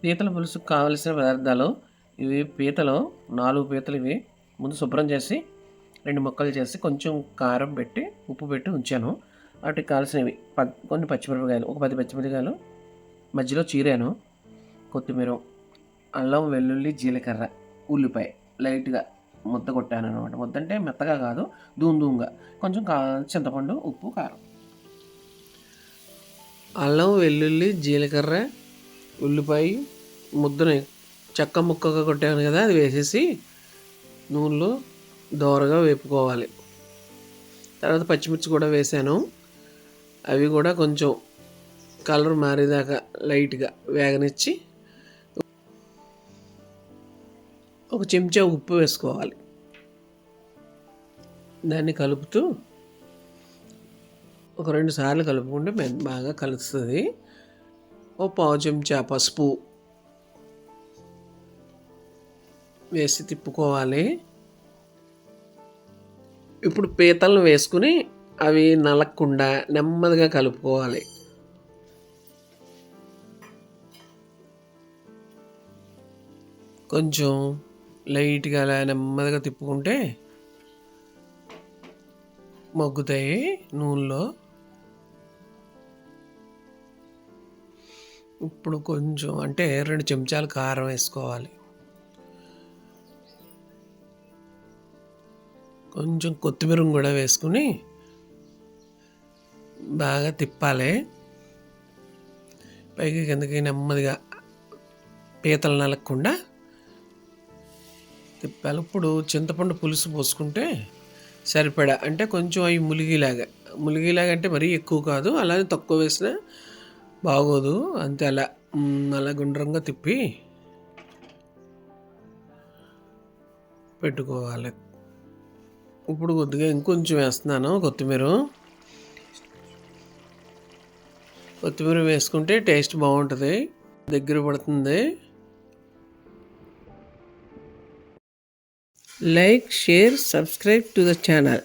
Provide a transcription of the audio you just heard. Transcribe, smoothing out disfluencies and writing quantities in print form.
పీతల పులుసుకు కావలసిన పదార్థాలు ఇవి. పీతలు 4 పీతలు ఇవి ముందు శుభ్రం చేసి 2 ముక్కలు చేసి కొంచెం కారం పెట్టి ఉప్పు పెట్టి ఉంచాను. వాటికి కావాల్సినవి కొన్ని పచ్చిమిరపకాయలు, ఒక 10 పచ్చిమిరపకాయలు మధ్యలో చీరాను, కొత్తిమీర, అల్లం వెల్లుల్లి జీలకర్ర, ఉల్లిపాయ లైట్గా ముద్ద కొట్టాను అనమాట. ముద్ద అంటే మెత్తగా కాదు, దూంగా. కొంచెం చింతపండు, ఉప్పు, కారం. అల్లం వెల్లుల్లి జీలకర్ర ఉల్లిపాయ ముద్దని చెక్క ముక్కగా కొట్టాను కదా, అది వేసేసి నూనెలో దోరగా వేపుకోవాలి. తర్వాత పచ్చిమిర్చి కూడా వేసాను. అవి కూడా కొంచెం కలర్ మారేదాకా లైట్గా వేగనిచ్చి ఒక చెంచా ఉప్పు వేసుకోవాలి. దాన్ని కలుపుతూ ఒక 2 సార్లు కలుపుకుంటే బాగా కలుస్తుంది. ఓ పావు చెంచా పసుపు వేసి తిప్పుకోవాలి. ఇప్పుడు పీతలను వేసుకుని అవి నలగకుండా నెమ్మదిగా కలుపుకోవాలి. కొంచెం లైట్గా అలా నెమ్మదిగా తిప్పుకుంటే మగ్గుతాయి నూనెలో. ఇప్పుడు కొంచెం అంటే 2 చెంచాలు కారం వేసుకోవాలి. కొంచెం కొత్తిమీర కూడా వేసుకుని బాగా తిప్పాలి. పైకి కిందకి నెమ్మదిగా పీతలు నలగకుండా తిప్పాలి. ఇప్పుడు చింతపండు పులుసు పోసుకుంటే సరిపడా, అంటే కొంచెం అవి ములిగిలాగా అంటే మరీ ఎక్కువ కాదు, అలానే తక్కువ వేసినా బాగోదు. అంతే అలా గుండ్రంగా తిప్పి పెట్టుకోవాలి. ఇప్పుడు కొద్దిగా ఇంకొంచెం వేస్తున్నాను కొత్తిమీర వేసుకుంటే టేస్ట్ బాగుంటుంది, దగ్గర పడుతుంది. Like, share, subscribe to the channel.